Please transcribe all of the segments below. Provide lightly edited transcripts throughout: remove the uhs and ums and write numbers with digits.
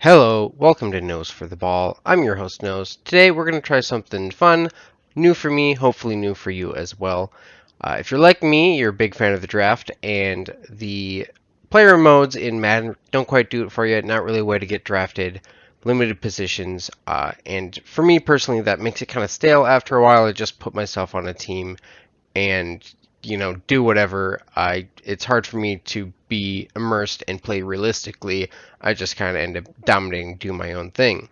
Hello, welcome to Nose for the Ball. I'm your host, Nose. Today we're going to try something fun, new for me, hopefully new for you as well. If you're like me, you're a big fan of the draft, and the player modes in Madden don't quite do it for you. Not really a way to get drafted, limited positions, and for me personally, that makes it kind of stale. After a while, I just put myself on a team and do whatever. It's hard for me to be immersed and play realistically. I just kind of end up dominating, do my own thing.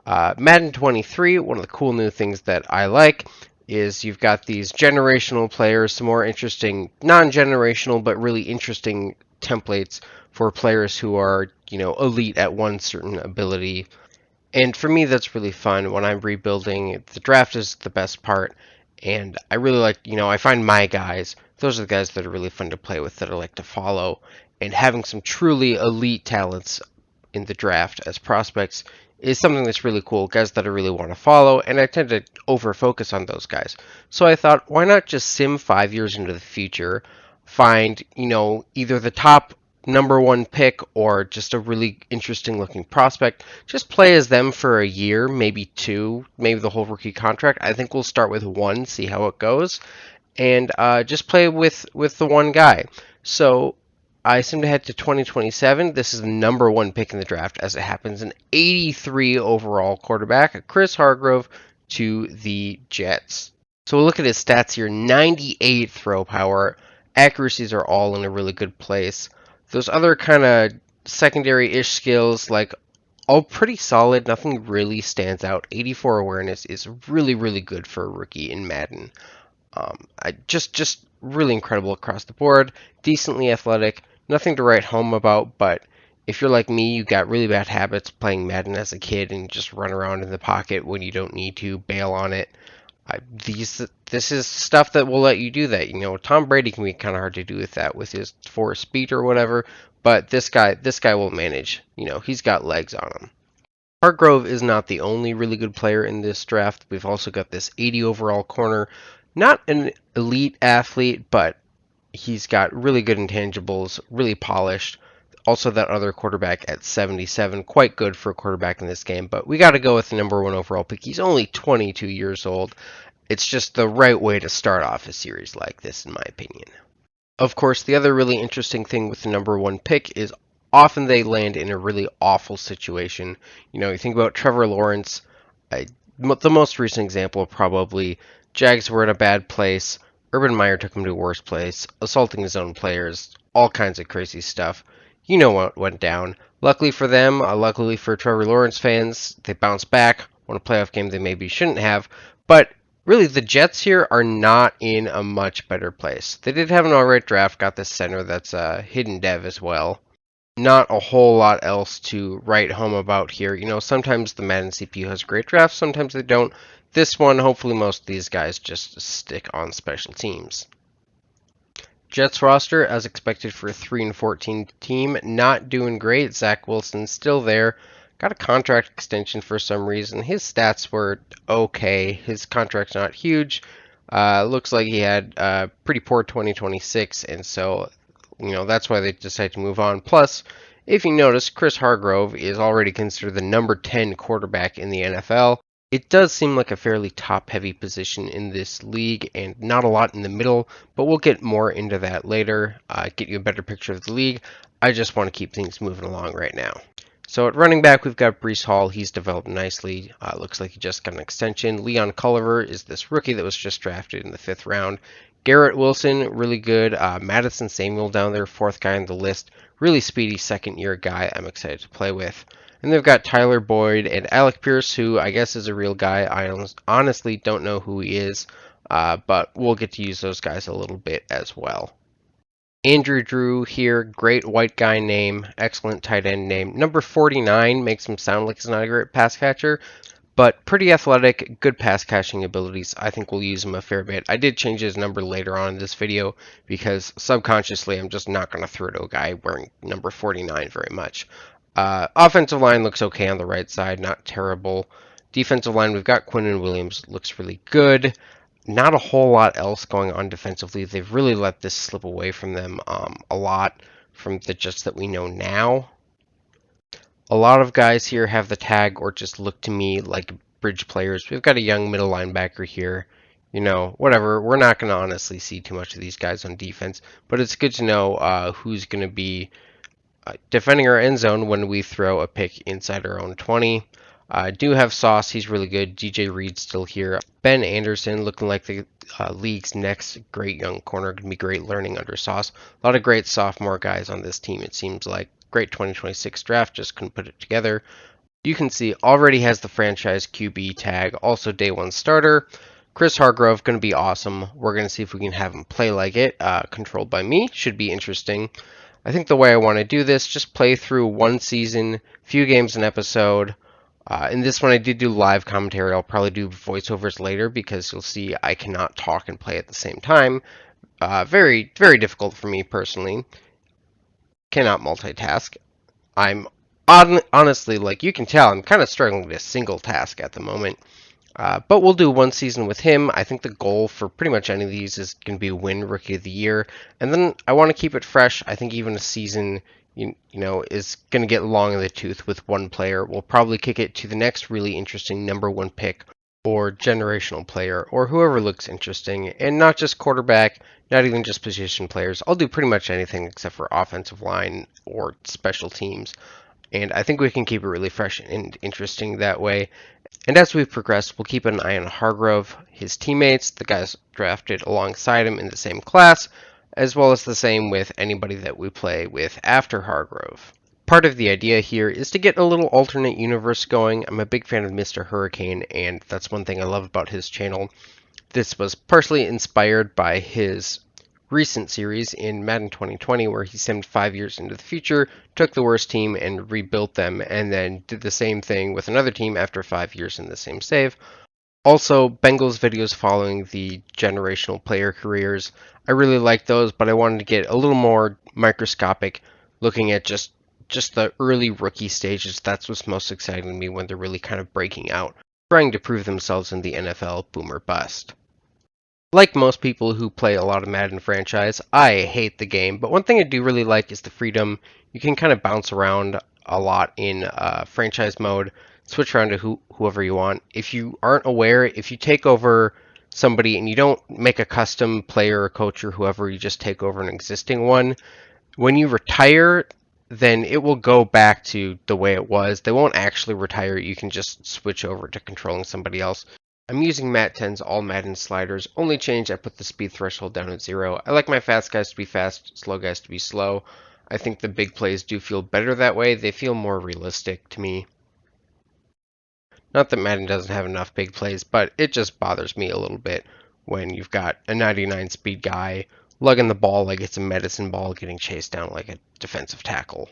Madden 23, one of the cool new things that I like is you've got these generational players, some more interesting non-generational but really interesting templates for players who are elite at one certain ability. And for me, that's really fun when I'm rebuilding. The draft is the best part, and I really like, I find my guys. Those are the guys that are really fun to play with, that I like to follow. And having some truly elite talents in the draft as prospects is something that's really cool. Guys that I really want to follow, and I tend to over focus on those guys. So I thought, why not just sim 5 years into the future, find, either the top #1 pick or just a really interesting looking prospect. Just play as them for a year, maybe two, maybe the whole rookie contract. I think we'll start with one, see how it goes, and just play with the one guy. So I seem to head to 2027. This is the #1 pick in the draft, as it happens. An 83 overall quarterback, Chris Hargrove, to the Jets. So we'll look at his stats here. 98 throw power. Accuracies are all in a really good place. Those other kind of secondary-ish skills, like, all pretty solid. Nothing really stands out. 84 awareness is really, really good for a rookie in Madden. I just really incredible across the board. Decently athletic. Nothing to write home about, but if you're like me, you got really bad habits playing Madden as a kid and just run around in the pocket when you don't need to, bail on it. This is stuff that will let you do that. Tom Brady can be kind of hard to do with that, with his 4 speed or whatever, but this guy will manage. He's got legs on him. Hargrove is not the only really good player in this draft. We've also got this 80 overall corner. Not an elite athlete, but he's got really good intangibles, really polished. Also, that other quarterback at 77, quite good for a quarterback in this game, but we got to go with the #1 overall pick. He's only 22 years old. It's just the right way to start off a series like this, in my opinion. Of course, the other really interesting thing with the #1 pick is often they land in a really awful situation. You think about Trevor Lawrence, the most recent example probably, Jags were in a bad place, Urban Meyer took him to a worse place, assaulting his own players, all kinds of crazy stuff. You know what went down. Luckily for them, luckily for Trevor Lawrence fans, they bounced back, won a playoff game they maybe shouldn't have, but really, the Jets here are not in a much better place. They did have an alright draft, got this center that's a hidden dev as well. Not a whole lot else to write home about here. Sometimes the Madden CPU has great drafts, sometimes they don't. This one, hopefully most of these guys just stick on special teams. Jets roster, as expected for a 3-14 team, not doing great. Zach Wilson still there. Got a contract extension for some reason. His stats were okay. His contract's not huge. Looks like he had a pretty poor 2026, and so, that's why they decided to move on. Plus, if you notice, Chris Hargrove is already considered the #10 quarterback in the NFL. It does seem like a fairly top-heavy position in this league and not a lot in the middle, but we'll get more into that later, get you a better picture of the league. I just want to keep things moving along right now. So at running back, we've got Breece Hall. He's developed nicely. Looks like he just got an extension. Leon Culliver is this rookie that was just drafted in the 5th round. Garrett Wilson, really good. Madison Samuel down there, 4th guy on the list. Really speedy 2nd-year guy I'm excited to play with. And they've got Tyler Boyd and Alec Pierce, who I guess is a real guy. I honestly don't know who he is, but we'll get to use those guys a little bit as well. Andrew Drew here, great white guy name, excellent tight end name. Number 49 makes him sound like he's not a great pass catcher, but pretty athletic, good pass catching abilities. I think we'll use him a fair bit. I did change his number later on in this video because subconsciously I'm just not going to throw to a guy wearing number 49 very much. Offensive line looks okay on the right side, not terrible. Defensive line, we've got Quinnen Williams, looks really good. Not a whole lot else going on defensively. They've really let this slip away from them a lot from the Jets that we know now. A lot of guys here have the tag or just look to me like bridge players. We've got a young middle linebacker here. Whatever. We're not going to honestly see too much of these guys on defense, but it's good to know who's going to be defending our end zone when we throw a pick inside our own 20. Do have Sauce. He's really good. DJ Reed's still here. Ben Anderson looking like the league's next great young corner. Going to be great learning under Sauce. A lot of great sophomore guys on this team, it seems like. Great 2026 draft. Just couldn't put it together. You can see already has the franchise QB tag. Also day one starter. Chris Hargrove going to be awesome. We're going to see if we can have him play like it. Controlled by me. Should be interesting. I think the way I want to do this, just play through one season, few games an episode. In this one, I did do live commentary. I'll probably do voiceovers later because you'll see I cannot talk and play at the same time. Very, very difficult for me personally. Cannot multitask. I'm honestly, like you can tell, I'm kind of struggling with a single task at the moment. But we'll do one season with him. I think the goal for pretty much any of these is going to be win Rookie of the Year. And then I want to keep it fresh. I think even a season, is going to get long in the tooth with one player. We'll probably kick it to the next really interesting number one pick or generational player or whoever looks interesting. And not just quarterback, not even just position players. I'll do pretty much anything except for offensive line or special teams. And I think we can keep it really fresh and interesting that way. And as we progress, we'll keep an eye on Hargrove, his teammates, the guys drafted alongside him in the same class, as well as the same with anybody that we play with after Hargrove. Part of the idea here is to get a little alternate universe going. I'm a big fan of Mr. Hurricane, and that's one thing I love about his channel. This was partially inspired by his recent series in Madden 2020 where he simmed 5 years into the future, took the worst team and rebuilt them, and then did the same thing with another team after 5 years in the same save. Also, Bengals videos following the generational player careers. I really like those, but I wanted to get a little more microscopic, looking at just the early rookie stages. That's what's most exciting to me when they're really kind of breaking out, trying to prove themselves in the NFL, boom or bust. Like most people who play a lot of Madden franchise, I hate the game, but one thing I do really like is the freedom. You can kind of bounce around a lot in franchise mode, switch around to whoever you want. If you aren't aware, if you take over somebody and you don't make a custom player or coach or whoever, you just take over an existing one, when you retire, then it will go back to the way it was. They won't actually retire. You can just switch over to controlling somebody else. I'm using Mat 10's all Madden sliders. Only change, I put the speed threshold down at 0. I like my fast guys to be fast, slow guys to be slow. I think the big plays do feel better that way. They feel more realistic to me. Not that Madden doesn't have enough big plays, but it just bothers me a little bit when you've got a 99 speed guy lugging the ball like it's a medicine ball getting chased down like a defensive tackle.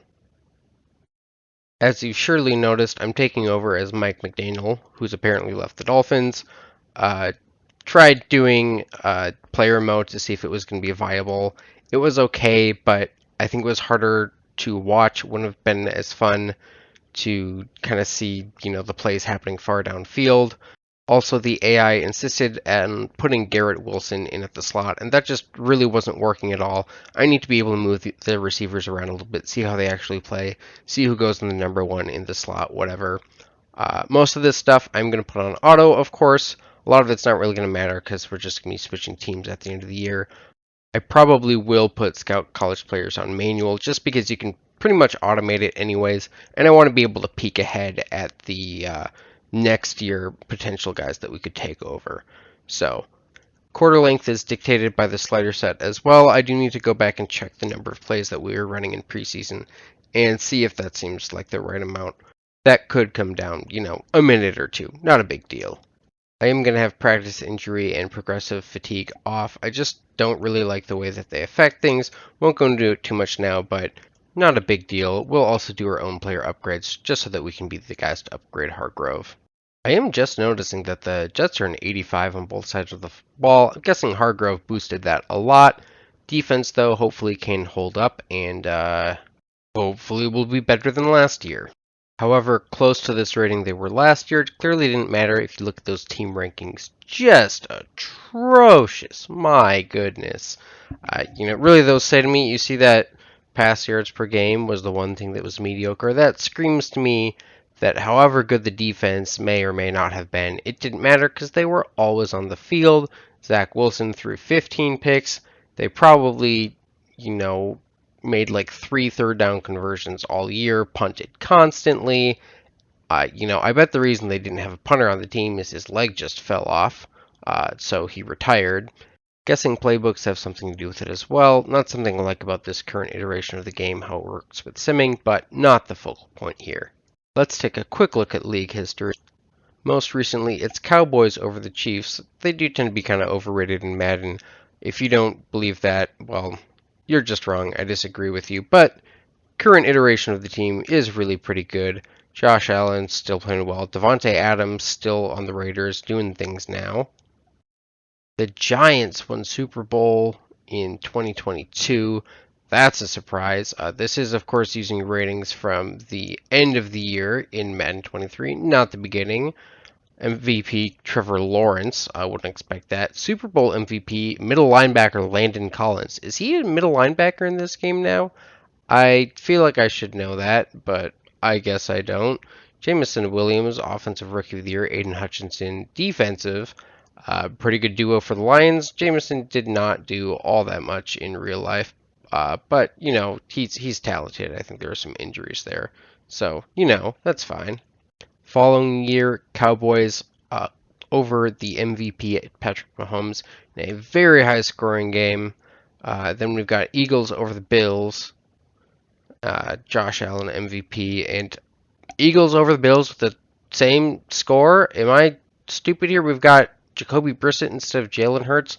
As you've surely noticed, I'm taking over as Mike McDaniel, who's apparently left the Dolphins. Tried doing player mode to see if it was going to be viable. It was okay, but I think it was harder to watch. Wouldn't have been as fun to kind of see, the plays happening far downfield. Also, the AI insisted on putting Garrett Wilson in at the slot, and that just really wasn't working at all. I need to be able to move the receivers around a little bit, see how they actually play, see who goes in the number one in the slot, whatever. Most of this stuff I'm going to put on auto, of course. A lot of it's not really going to matter because we're just going to be switching teams at the end of the year. I probably will put Scout College Players on manual just because you can pretty much automate it anyways, and I want to be able to peek ahead at the next year potential guys that we could take over. So quarter length is dictated by the slider set as well. I do need to go back and check the number of plays that we were running in preseason and see if that seems like the right amount. That could come down, a minute or two. Not a big deal. I am going to have practice injury and progressive fatigue off. I just don't really like the way that they affect things. Won't go into it too much now, but not a big deal. We'll also do our own player upgrades just so that we can be the guys to upgrade Hargrove. I am just noticing that the Jets are an 85 on both sides of the ball. I'm guessing Hargrove boosted that a lot. Defense, though, hopefully can hold up and hopefully will be better than last year. However close to this rating they were last year, it clearly didn't matter if you look at those team rankings. Just atrocious. My goodness. Really, those say to me, you see that pass yards per game was the one thing that was mediocre. That screams to me that however good the defense may or may not have been, it didn't matter because they were always on the field. Zach Wilson threw 15 picks. They probably, made like 3 third-down conversions all year, punted constantly. I bet the reason they didn't have a punter on the team is his leg just fell off, so he retired. Guessing playbooks have something to do with it as well. Not something I like about this current iteration of the game, how it works with simming, but not the focal point here. Let's take a quick look at league history. Most recently, it's Cowboys over the Chiefs. They do tend to be kind of overrated in Madden. If you don't believe that, well, you're just wrong. I disagree with you. But current iteration of the team is really pretty good. Josh Allen still playing well. Devontae Adams still on the Raiders doing things now. The Giants won Super Bowl in 2022. That's a surprise. This is, of course, using ratings from the end of the year in Madden 23, not the beginning. MVP Trevor Lawrence, I wouldn't expect that. Super Bowl MVP middle linebacker Landon Collins. Is he a middle linebacker in this game now? I feel like I should know that, but I guess I don't. Jamison Williams, Offensive Rookie of the Year. Aiden Hutchinson, Defensive. Pretty good duo for the Lions. Jamison did not do all that much in real life. But, he's talented. I think there are some injuries there. So, that's fine. Following year, Cowboys over the MVP Patrick Mahomes in a very high scoring game. Then we've got Eagles over the Bills. Josh Allen MVP. And Eagles over the Bills with the same score. Am I stupid here? We've got Jacoby Brissett instead of Jalen Hurts.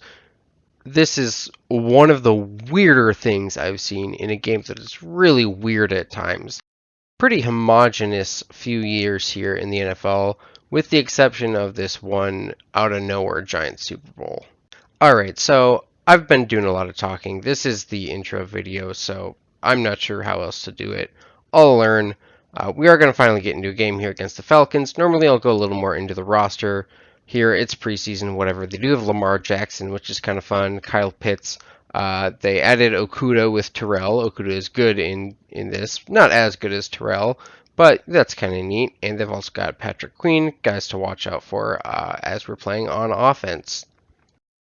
This is one of the weirder things I've seen in a game that is really weird at times. Pretty homogenous few years here in the NFL, with the exception of this one out of nowhere Giants Super Bowl. Alright, so I've been doing a lot of talking. This is the intro video, so I'm not sure how else to do it. I'll learn. We are going to finally get into a game here against the Falcons. Normally I'll go a little more into the roster. Here, it's preseason, whatever. They do have Lamar Jackson, which is kind of fun. Kyle Pitts. They added Okudah with Terrell. Okudah is good in this. Not as good as Terrell, but that's kind of neat. And they've also got Patrick Queen, guys to watch out for as we're playing on offense.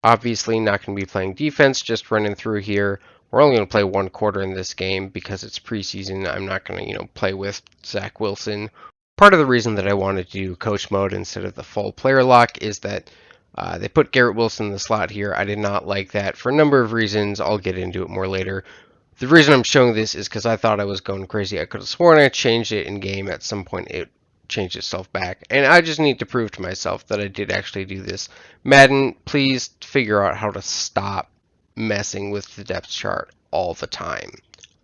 Obviously, not going to be playing defense, just running through here. We're only going to play 1 quarter in this game because it's preseason. I'm not going to, play with Zach Wilson. Part of the reason that I wanted to do coach mode instead of the full player lock is that they put Garrett Wilson in the slot here. I did not like that for a number of reasons. I'll get into it more later. The reason I'm showing this is because I thought I was going crazy. I could have sworn I changed it in game. At some point it changed itself back. And I just need to prove to myself that I did actually do this. Madden, please figure out how to stop messing with the depth chart all the time.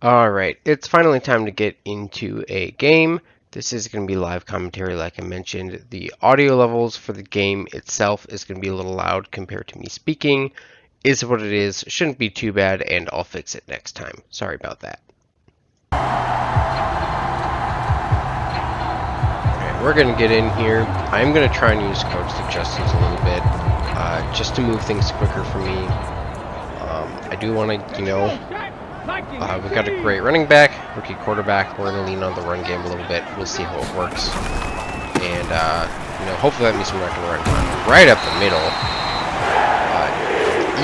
Alright, it's finally time to get into a game. This is going to be live commentary like I mentioned. The audio levels for the game itself is going to be a little loud compared to me speaking. Is what it is. Shouldn't be too bad, and I'll fix it next time. Sorry about that. Alright, we're going to get in here. I'm going to try and use code suggestions a little bit, just to move things quicker for me. I do want to, we've got a great running back, rookie quarterback. We're going to lean on the run game a little bit. We'll see how it works. And, hopefully that means we're not going to run right up the middle.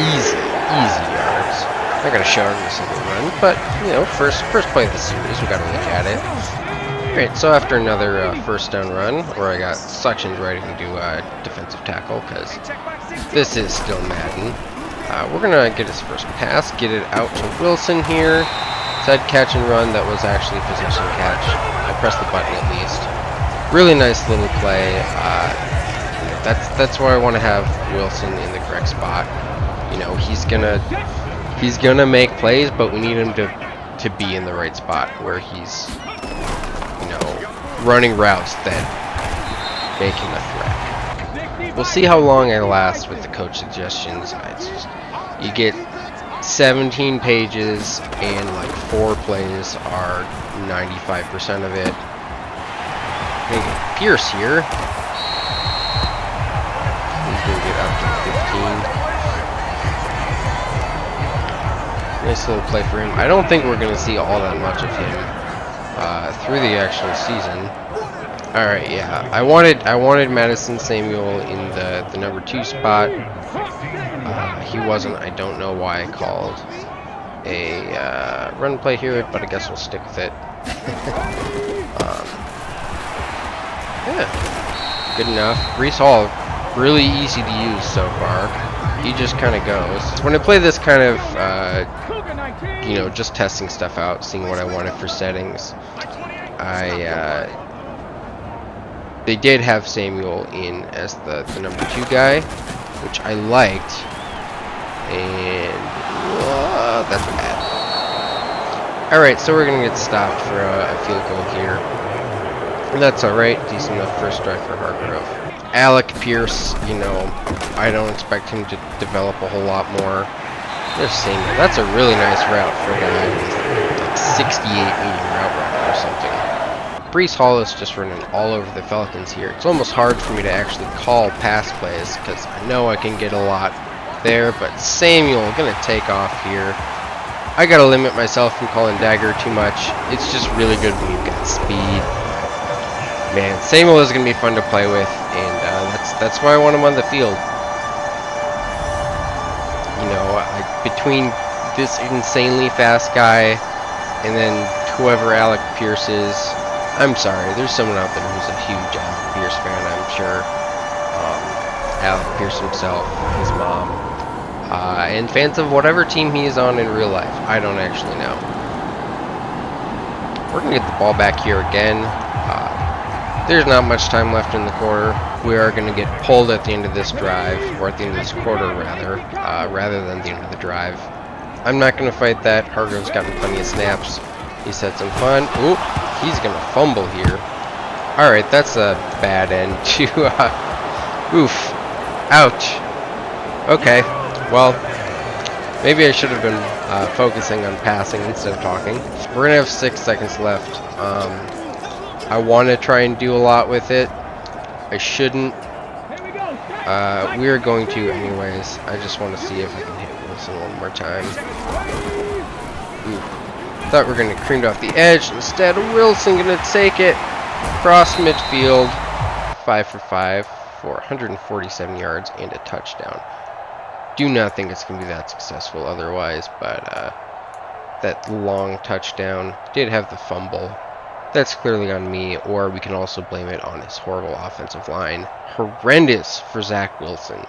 Easy yards. Not going to show every single run, but, first play of the series, we got to look at it. Alright, so after another first down run, where I got suctioned right into defensive tackle, because this is still Madden. We're going to get his first pass, get it out to Wilson here. Said catch and run, that was actually position catch. I pressed the button at least. Really nice little play. That's why I want to have Wilson in the correct spot. He's gonna make plays, but we need him to be in the right spot where he's, running routes that make him a threat. We'll see how long I last with the coach suggestions. You get 17 pages and like 4 plays are 95% of it. Pierce here. He's gonna get up to 15. Nice little play for him. I don't think we're going to see all that much of him through the actual season. All right, yeah. I wanted Madison Samuel in the number 2 spot. He wasn't. I don't know why I called a run play here, but I guess we'll stick with it. Yeah, good enough. Breece Hall, really easy to use so far. He just kind of goes. When I play this kind of, you know, just testing stuff out, seeing what I wanted for settings, they did have Samuel in as the number 2 guy, which I liked, and that's bad. Alright, so we're going to get stopped for a field goal here. And that's alright, decent enough first drive for Hargrove. Alec Pierce, you know, I don't expect him to develop a whole lot more. There's Samuel. That's a really nice route for a guy who's like 68 medium route runner or something. Breece Hall is just running all over the Falcons here. It's almost hard for me to actually call pass plays because I know I can get a lot there, but Samuel gonna take off here. I gotta limit myself from calling dagger too much. It's just really good when you've got speed. Man, Samuel is gonna be fun to play with, and that's why I want him on the field. You know, between this insanely fast guy and then whoever Alec Pierce is. I'm sorry, there's someone out there who's a huge Alec Pierce fan, I'm sure. Alec Pierce himself, his mom, and fans of whatever team he is on in real life. I don't actually know. We're going to get the ball back here again. There's not much time left in the quarter. We are going to get pulled at the end of this drive, or at the end of this quarter rather than the end of the drive. I'm not going to fight that. Hargrove's gotten plenty of snaps. He's had some fun. Ooh, he's going to fumble here. Alright, that's a bad end to, oof. Ouch. Okay, well, maybe I should have been focusing on passing instead of talking. We're going to have 6 seconds left. I want to try and do a lot with it. I shouldn't. We are going to anyways. I just want to see if I can hit Wilson one more time. Ooh. Thought we were going to cream off the edge. Instead, Wilson going to take it across midfield. 5 for 5 for 147 yards and a touchdown. Do not think it's going to be that successful otherwise, but that long touchdown did have the fumble. That's clearly on me, or we can also blame it on his horrible offensive line. Horrendous for Zach Wilson.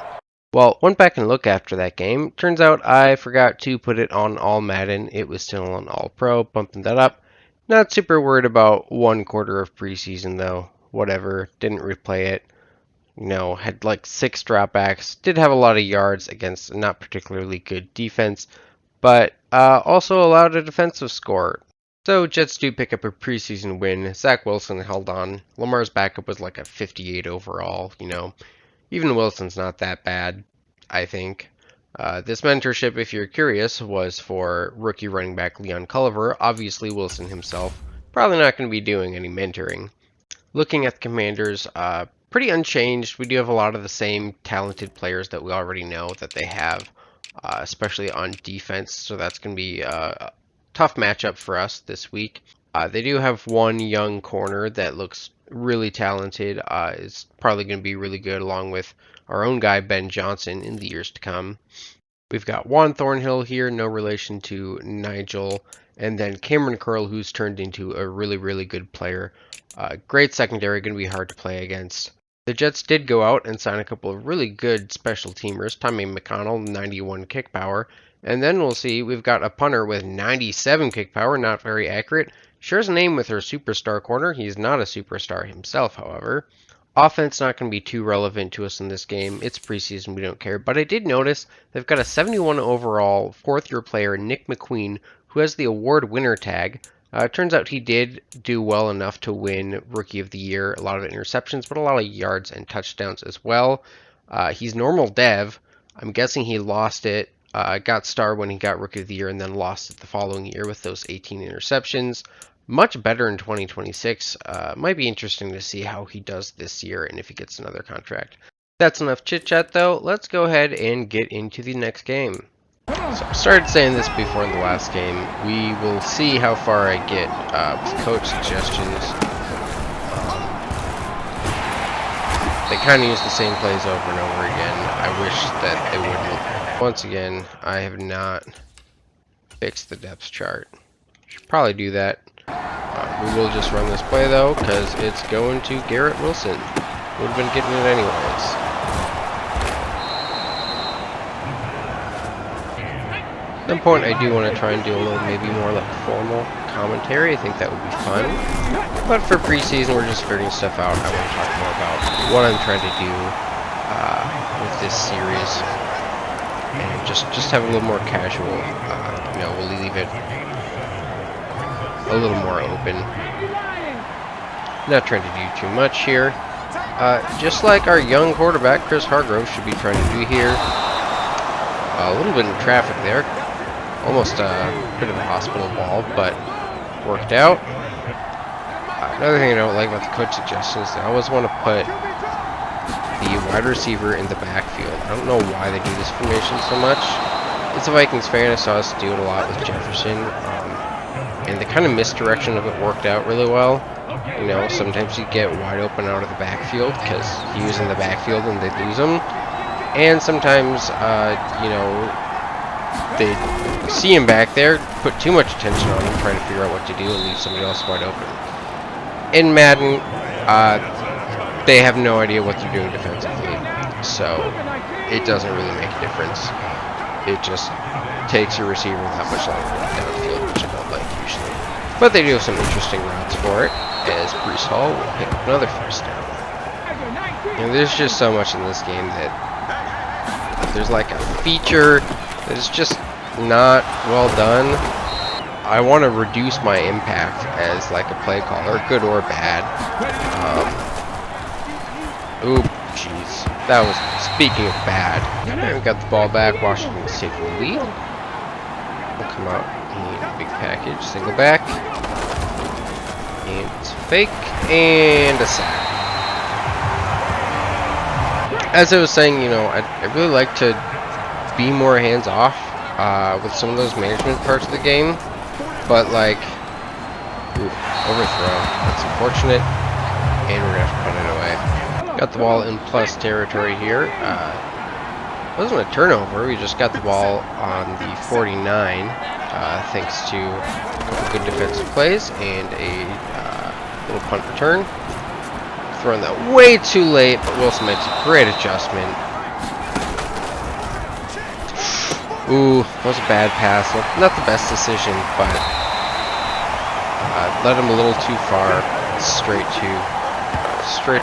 Well, went back and looked after that game. Turns out I forgot to put it on all Madden. It was still on all pro, bumping that up. Not super worried about 1 quarter of preseason though. Whatever, didn't replay it. You know, had like 6 dropbacks. Did have a lot of yards against a not particularly good defense, but also allowed a defensive score. So Jets do pick up a preseason win. Zach Wilson held on. Lamar's backup was like a 58 overall, you know. Even Wilson's not that bad, I think. This mentorship, if you're curious, was for rookie running back Leon Culliver. Obviously, Wilson himself probably not going to be doing any mentoring. Looking at the Commanders, pretty unchanged. We do have a lot of the same talented players that we already know that they have, especially on defense. So that's going to be a tough matchup for us this week. They do have one young corner that looks really talented, is probably going to be really good along with our own guy Ben Johnson in the years to come. We've got Juan Thornhill here, no relation to Nigel, and then Cameron Curl, who's turned into a really good player. Great secondary, going to be hard to play against. The Jets did go out and sign a couple of really good special teamers. Tommy McConnell, 91 kick power, and then we'll see we've got a punter with 97 kick power, not very accurate. Shares a name with her superstar corner. He's not a superstar himself, however. Offense not going to be too relevant to us in this game. It's preseason, we don't care. But I did notice they've got a 71 overall 4th-year player, Nick McQueen, who has the award winner tag. Turns out he did do well enough to win Rookie of the Year. A lot of interceptions, but a lot of yards and touchdowns as well. He's normal dev. I'm guessing he lost it. Got star when he got Rookie of the Year and then lost it the following year with those 18 interceptions. Much better in 2026. Might be interesting to see how he does this year and if he gets another contract. That's enough chit chat though. Let's go ahead and get into the next game. So I started saying this before in the last game. We will see how far I get with coach suggestions. They kind of use the same plays over and over again. I wish that they wouldn't. Once again, I have not fixed the depth chart. Should probably do that. We will just run this play though, because it's going to Garrett Wilson. Would have been getting it anyways. At some point, I do want to try and do a little, maybe more like formal commentary. I think that would be fun. But for preseason, we're just figuring stuff out. I want to talk more about what I'm trying to do with this series, and just have a little more casual. We'll leave it a little more open. Not trying to do too much here. Just like our young quarterback, Chris Hargrove, should be trying to do here. A little bit in traffic there. Almost a bit of a hospital ball, but worked out. Another thing I don't like about the coach suggestions, they always want to put the wide receiver in the backfield. I don't know why they do this formation so much. As a Vikings fan, I saw us do it a lot with Jefferson, and the kind of misdirection of it worked out really well. Sometimes you get wide open out of the backfield because he was in the backfield and they'd lose him. And sometimes, they see him back there, put too much attention on him, trying to figure out what to do and leave somebody else wide open. In Madden, they have no idea what they're doing defensively, so it doesn't really make a difference. It just takes your receiver that much longer downfield, which I don't like usually. But they do have some interesting routes for it, as Breece Hall will pick up another first down. And there's just so much in this game that there's like a feature that is just not well done. I want to reduce my impact as like a play caller, good or bad. Oop, jeez. That was, speaking of bad. And we got the ball back. Washington State will lead. We'll come out in a big package. Single back. And it's fake. And a sack. As I was saying, I'd really like to be more hands-off with some of those management parts of the game, but overthrow. That's unfortunate, and we're gonna have to put it away. Got the ball in plus territory here. It wasn't a turnover. We just got the ball on the 49, thanks to a couple good defensive plays and a little punt return. Throwing that way too late, but Wilson makes a great adjustment. Ooh, that was a bad pass. Not the best decision, but led him a little too far. Straight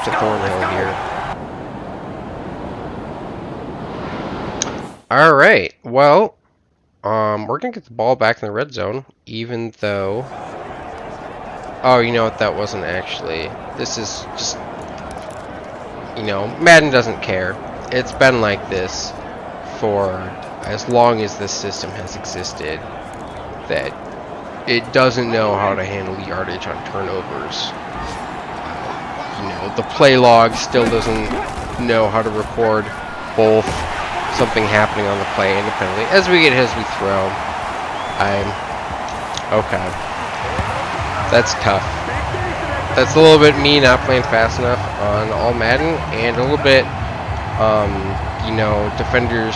to Thornhill here. All right. Well, we're gonna get the ball back in the red zone, even though. Oh, you know what? That wasn't actually. This is just. Madden doesn't care. It's been like this for as long as this system has existed, that it doesn't know how to handle yardage on turnovers. The play log still doesn't know how to record both something happening on the play and the penalty. As we get hit, as we throw, okay. That's tough. That's a little bit me not playing fast enough on all Madden, and a little bit, defenders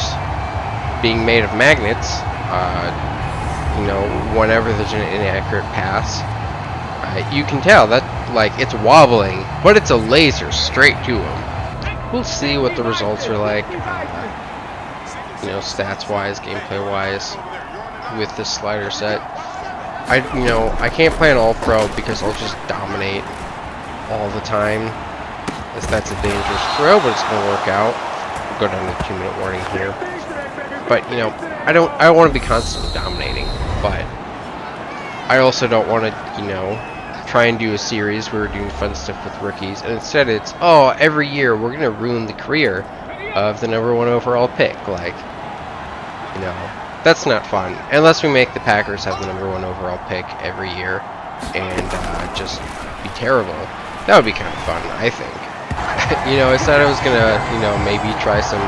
being made of magnets. Whenever there's an inaccurate pass, you can tell that, it's wobbling, but it's a laser straight to him. We'll see what the results are like, stats-wise, gameplay-wise, with this slider set. I can't play an all-pro because I'll just dominate all the time, as that's a dangerous throw, but it's gonna work out. We'll go down to 2-minute warning here. But I don't want to be constantly dominating, but I also don't want to try and do a series where we're doing fun stuff with rookies, and instead it's every year we're gonna ruin the career of the #1 overall pick. That's not fun unless we make the Packers have the #1 overall pick every year and just be terrible. That would be kind of fun, I think. I said I was gonna maybe try some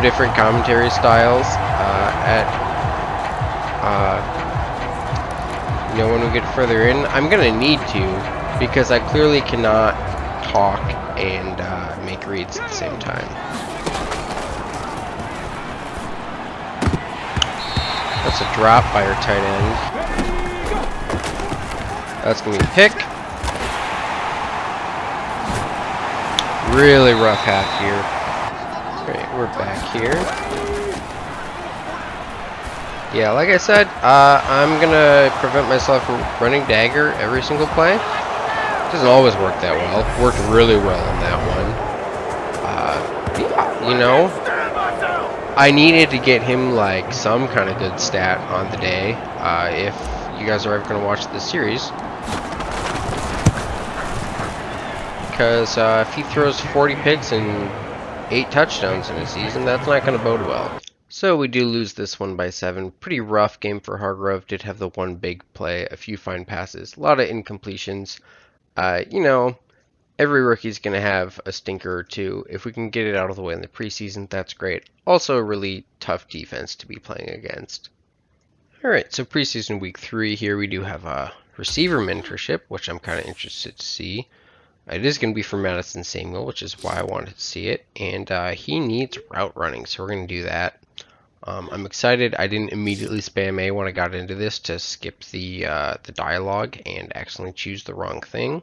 different commentary styles. when we get further in. I'm gonna need to, because I clearly cannot talk and make reads at the same time. That's a drop by our tight end. That's gonna be a pick. Really rough half here. Alright, we're back here. Yeah, like I said, I'm gonna prevent myself from running dagger every single play. Doesn't always work that well. Worked really well on that one. You know, I needed to get him like some kind of good stat on the day. If you guys are ever gonna watch this series, because if he throws 40 picks and 8 touchdowns in a season, that's not gonna bode well. So we do lose this one by 7. Pretty rough game for Hargrove. Did have the one big play, a few fine passes, a lot of incompletions. You know, every rookie's going to have a stinker or two. If we can get it out of the way in the preseason, that's great. Also a really tough defense to be playing against. Alright, so preseason week 3 here, we do have a receiver mentorship, which I'm kind of interested to see. It is going to be for Madison Samuel, which is why I wanted to see it. And he needs route running, so we're going to do that. I'm excited. I didn't immediately spam A when I got into this to skip the dialogue and accidentally choose the wrong thing.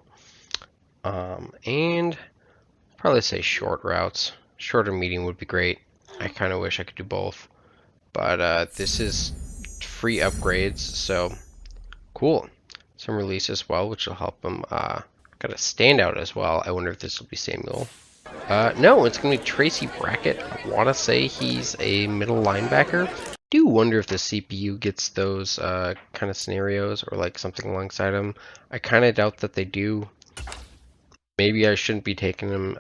And probably say short routes. Short or medium would be great. I kind of wish I could do both. But this is free upgrades, so cool. Some release as well, which will help him. Got a standout as well. I wonder if this will be Samuel. No, it's going to be Tracy Brackett. I want to say he's a middle linebacker. Do wonder if the CPU gets those kind of scenarios or like something alongside him. I kind of doubt that they do. Maybe I shouldn't be taking him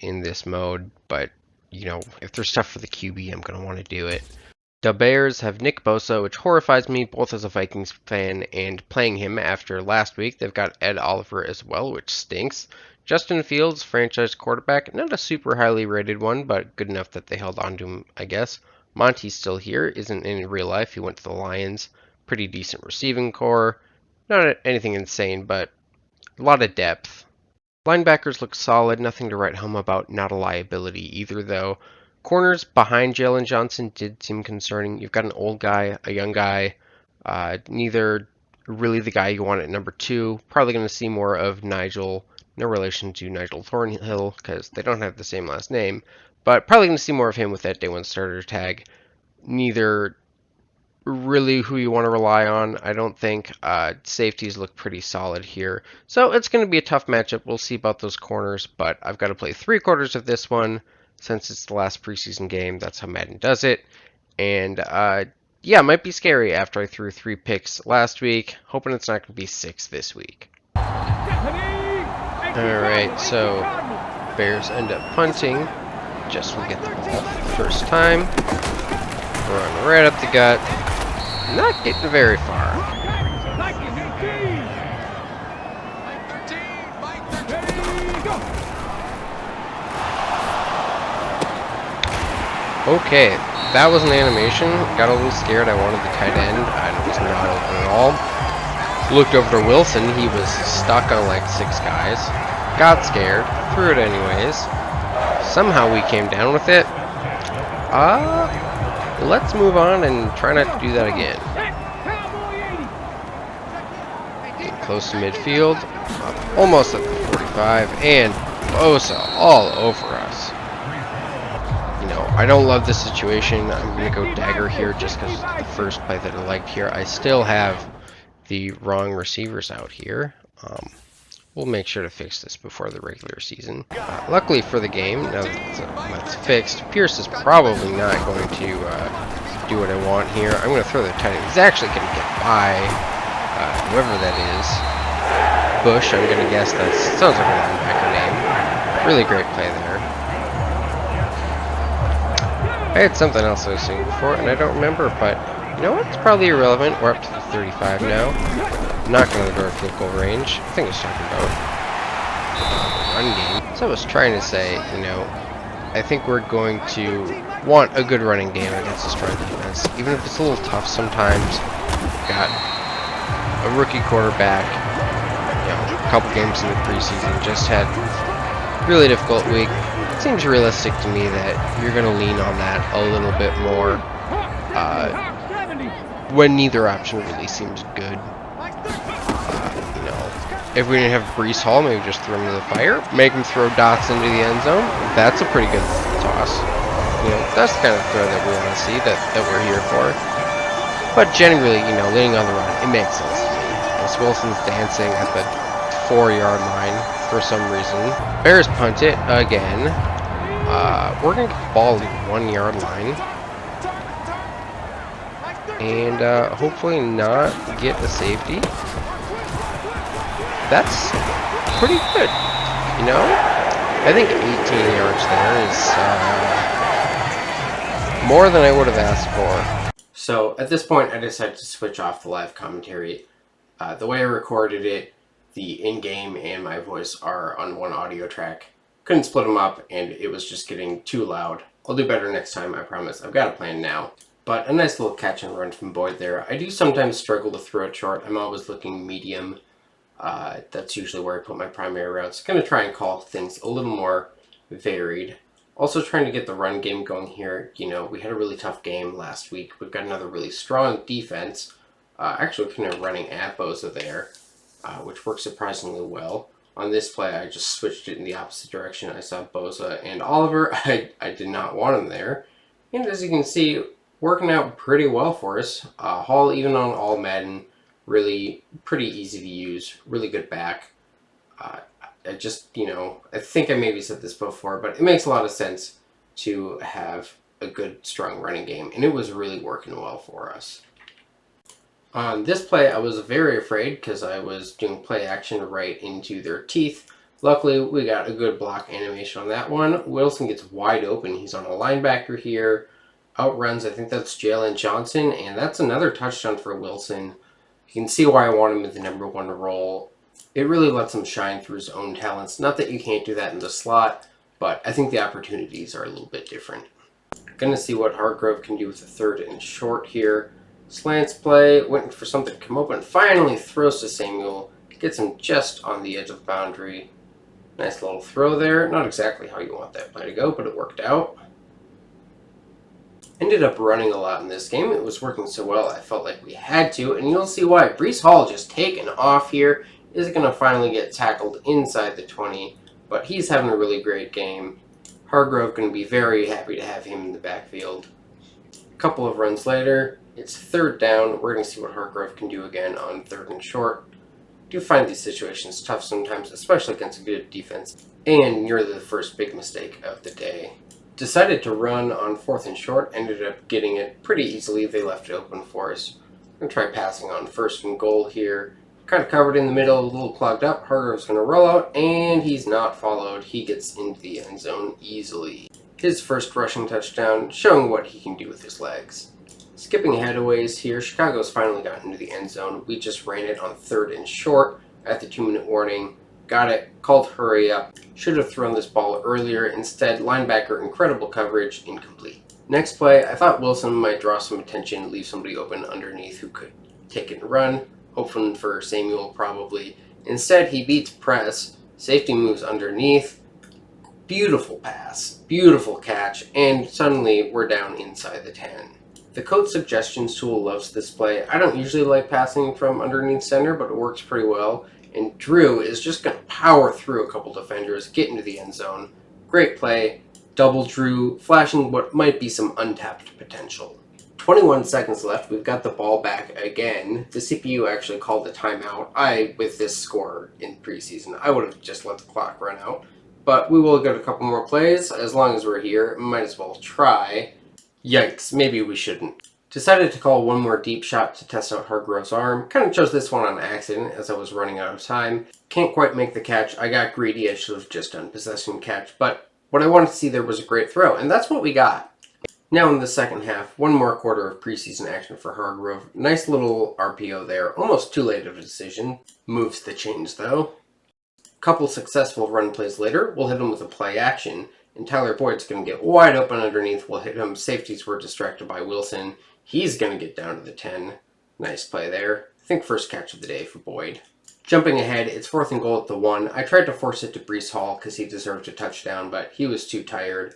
in this mode, but you know, if there's stuff for the QB, I'm going to want to do it. The Bears have Nick Bosa, which horrifies me both as a Vikings fan and playing him after last week. They've got Ed Oliver as well, which stinks. Justin Fields, franchise quarterback, not a super highly rated one, but good enough that they held on to him, I guess. Monty's still here, isn't in real life. He went to the Lions. Pretty decent receiving core. Not anything insane, but a lot of depth. Linebackers look solid, nothing to write home about, not a liability either though. Corners behind Jalen Johnson did seem concerning. You've got an old guy, a young guy, neither really the guy you want at number 2. Probably going to see more of Nigel, no relation to Nigel Thornhill because they don't have the same last name, but probably going to see more of him with that day 1 starter tag. Neither really who you want to rely on, I don't think. Safeties look pretty solid here. So it's going to be a tough matchup. We'll see about those corners, but I've got to play 3/4 of this one. Since it's the last preseason game, that's how Madden does it. And yeah, it might be scary after I threw 3 picks last week. Hoping it's not going to be 6 this week. Alright, so Bears end up punting. Just will get the ball for the first time. Run right up the gut. Not getting very far. Okay, that was an animation. Got a little scared. I wanted the tight end. I was not open at all. Looked over to Wilson. He was stuck on like 6 guys. Got scared. Threw it anyways. Somehow we came down with it. Let's move on and try not to do that again. Getting close to midfield. Almost at the 45. And Bosa all over us. I don't love this situation. I'm going to go dagger here just because it's the first play that I liked here. I still have the wrong receivers out here. We'll make sure to fix this before the regular season. Luckily for the game, now that that's fixed, Pierce is probably not going to do what I want here. I'm going to throw the tight end. He's actually going to get by whoever that is. Bush, I'm going to guess that sounds like a linebacker name. Really great play there. I had something else I was saying before, and I don't remember, but you know what? It's probably irrelevant. We're up to the 35 now. Not going to go to field goal range. I think I was talking about the run game. So I was trying to say, I think we're going to want a good running game against a strong defense, even if it's a little tough sometimes. Got a rookie quarterback, a couple games in the preseason, just had a really difficult week. It seems realistic to me that you're going to lean on that a little bit more when neither option really seems good. If we didn't have Breece Hall, maybe just throw him to the fire, make him throw dots into the end zone. That's a pretty good toss. That's the kind of throw that we want to see, that we're here for. But generally, leaning on the run, it makes sense to me. As Wilson's dancing at the 4-yard line for some reason. Bears punt it again. We're going to get the ball at the 1-yard line. And hopefully not get a safety. That's pretty good, I think 18 yards there is more than I would have asked for. So at this point, I decided to switch off the live commentary. The way I recorded it, the in-game and my voice are on one audio track. Couldn't split them up, and it was just getting too loud. I'll do better next time, I promise. I've got a plan now. But a nice little catch and run from Boyd there. I do sometimes struggle to throw it short. I'm always looking medium. That's usually where I put my primary routes. Going to try and call things a little more varied. Also trying to get the run game going here. We had a really tough game last week. We've got another really strong defense. Actually kind of running at Bosa there, which works surprisingly well. On this play, I just switched it in the opposite direction. I saw Bosa and Oliver. I did not want him there. And as you can see, working out pretty well for us. Hall, even on all Madden, really pretty easy to use, really good back. I just, I think I maybe said this before, but it makes a lot of sense to have a good, strong running game, and it was really working well for us. On this play, I was very afraid because I was doing play action right into their teeth. Luckily, we got a good block animation on that one. Wilson gets wide open. He's on a linebacker here. Outruns, I think that's Jalen Johnson, and that's another touchdown for Wilson. You can see why I want him in the number 1 role. It really lets him shine through his own talents. Not that you can't do that in the slot, but I think the opportunities are a little bit different. Going to see what Hargrove can do with the 3rd and short here. Slants play, waiting for something to come open. Finally throws to Samuel. Gets him just on the edge of the boundary. Nice little throw there. Not exactly how you want that play to go, but it worked out. Ended up running a lot in this game. It was working so well, I felt like we had to, and you'll see why. Breece Hall just taking off here. Is going to finally get tackled inside the 20, but he's having a really great game. Hargrove going to be very happy to have him in the backfield. A couple of runs later, it's 3rd down. We're going to see what Hargrove can do again on 3rd and short. I do find these situations tough sometimes, especially against a good defense, and nearly the first big mistake of the day. Decided to run on 4th and short, ended up getting it pretty easily. They left it open for us. I'm going to try passing on 1st and goal here. Kind of covered in the middle, a little clogged up. Hargrove's going to roll out, and he's not followed. He gets into the end zone easily. His first rushing touchdown, showing what he can do with his legs. Skipping ahead a ways here, Chicago's finally gotten into the end zone. We just ran it on 3rd and short at the 2-minute warning. Got it, called hurry up. Should have thrown this ball earlier. Instead, linebacker, incredible coverage, incomplete. Next play, I thought Wilson might draw some attention, leave somebody open underneath who could take it and run. Hoping for Samuel, probably. Instead, he beats press. Safety moves underneath. Beautiful pass. Beautiful catch. And suddenly, we're down inside the 10. The Code Suggestions tool loves this play. I don't usually like passing from underneath center, but it works pretty well. And Drew is just going to power through a couple defenders, get into the end zone. Great play. Double Drew, flashing what might be some untapped potential. 21 seconds left. We've got the ball back again. The CPU actually called the timeout. With this score in preseason, I would have just let the clock run out. But we will get a couple more plays. As long as we're here, might as well try. Yikes, maybe we shouldn't. Decided to call one more deep shot to test out Hargrove's arm. Kind of chose this one on accident as I was running out of time. Can't quite make the catch. I got greedy. I should have just done possession catch. But what I wanted to see there was a great throw, and that's what we got. Now in the second half, one more quarter of preseason action for Hargrove. Nice little RPO there. Almost too late of a decision. Moves the chains though. Couple successful run plays later, we'll hit him with a play action, and Tyler Boyd's going to get wide open underneath. We'll hit him. Safeties were distracted by Wilson. He's going to get down to the 10. Nice play there. I think first catch of the day for Boyd. Jumping ahead, it's 4th and goal at the 1. I tried to force it to Breece Hall because he deserved a touchdown, but he was too tired.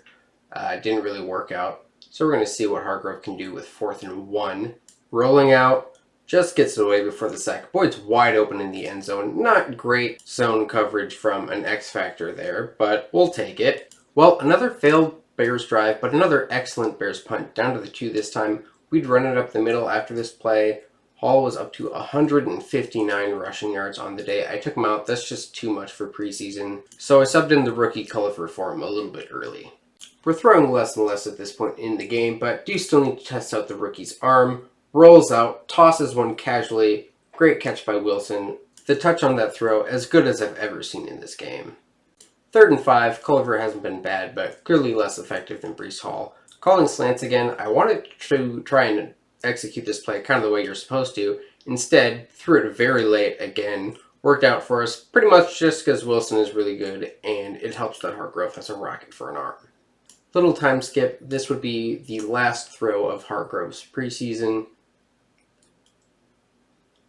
Didn't really work out. So we're going to see what Hargrove can do with 4th and 1. Rolling out. Just gets it away before the sack. Boyd's wide open in the end zone. Not great zone coverage from an X Factor there, but we'll take it. Well, another failed Bears drive, but another excellent Bears punt. Down to the 2 this time. We'd run it up the middle after this play. Hall was up to 159 rushing yards on the day. I took him out. That's just too much for preseason. So I subbed in the rookie Culliver for him a little bit early. We're throwing less and less at this point in the game, but do still need to test out the rookie's arm. Rolls out, tosses one casually. Great catch by Wilson. The touch on that throw, as good as I've ever seen in this game. 3rd and 5, Culliver hasn't been bad, but clearly less effective than Breece Hall. Calling slants again, I wanted to try and execute this play kind of the way you're supposed to. Instead, threw it very late again. Worked out for us, pretty much just because Wilson is really good, and it helps that Hargrove has a rocket for an arm. Little time skip, this would be the last throw of Hargrove's preseason.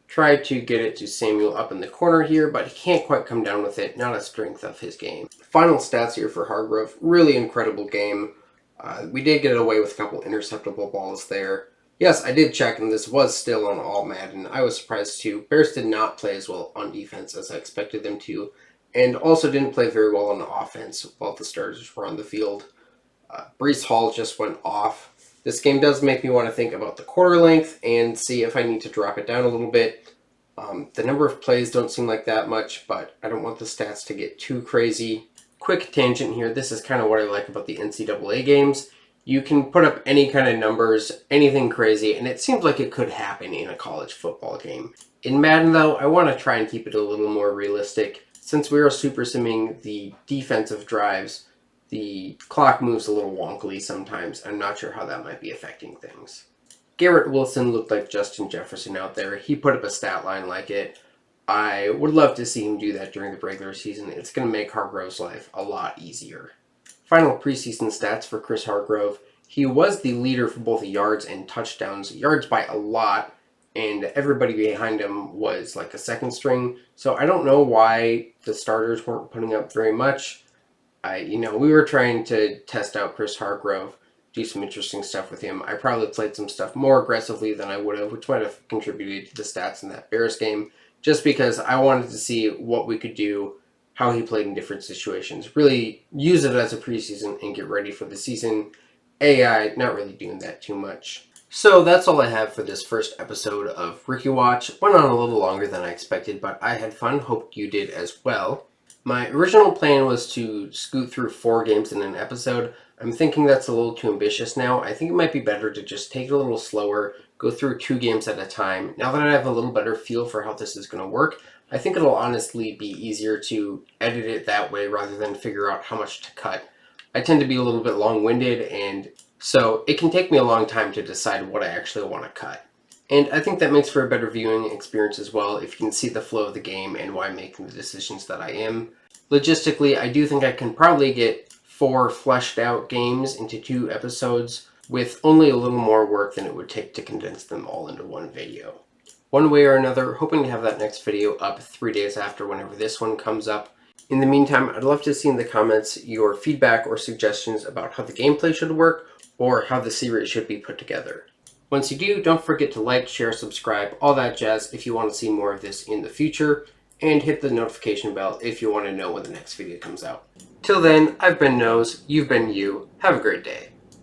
Tried to get it to Samuel up in the corner here, but he can't quite come down with it. Not a strength of his game. Final stats here for Hargrove. Really incredible game. We did get away with a couple interceptable balls there. Yes, I did check, and this was still on all Madden. I was surprised too. Bears did not play as well on defense as I expected them to, and also didn't play very well on the offense while the starters were on the field. Breece Hall just went off. This game does make me want to think about the quarter length and see if I need to drop it down a little bit. The number of plays don't seem like that much, but I don't want the stats to get too crazy. Quick tangent here. This is kind of what I like about the NCAA games. You can put up any kind of numbers, anything crazy, and it seems like it could happen in a college football game. In Madden, though, I want to try and keep it a little more realistic. Since we are super simming the defensive drives, the clock moves a little wonkily sometimes. I'm not sure how that might be affecting things. Garrett Wilson looked like Justin Jefferson out there. He put up a stat line like it. I would love to see him do that during the regular season. It's going to make Hargrove's life a lot easier. Final preseason stats for Chris Hargrove. He was the leader for both yards and touchdowns. Yards by a lot, and everybody behind him was like a second string. So I don't know why the starters weren't putting up very much. We were trying to test out Chris Hargrove, do some interesting stuff with him. I probably played some stuff more aggressively than I would have, which might have contributed to the stats in that Bears game, just because I wanted to see what we could do, how he played in different situations. Really use it as a preseason and get ready for the season. AI, not really doing that too much. So that's all I have for this first episode of Rookie Watch. Went on a little longer than I expected, but I had fun. Hope you did as well. My original plan was to scoot through 4 games in an episode. I'm thinking that's a little too ambitious now. I think it might be better to just take it a little slower, go through 2 games at a time. Now that I have a little better feel for how this is going to work, I think it'll honestly be easier to edit it that way rather than figure out how much to cut. I tend to be a little bit long-winded, and so it can take me a long time to decide what I actually want to cut. And I think that makes for a better viewing experience as well if you can see the flow of the game and why I'm making the decisions that I am. Logistically, I do think I can probably get 4 fleshed out games into 2 episodes with only a little more work than it would take to condense them all into one video. One way or another, hoping to have that next video up 3 days after whenever this one comes up. In the meantime, I'd love to see in the comments your feedback or suggestions about how the gameplay should work or how the series should be put together. Once you do, don't forget to like, share, subscribe, all that jazz if you want to see more of this in the future, and hit the notification bell if you want to know when the next video comes out. Till then, I've been Nose, you've been you, have a great day.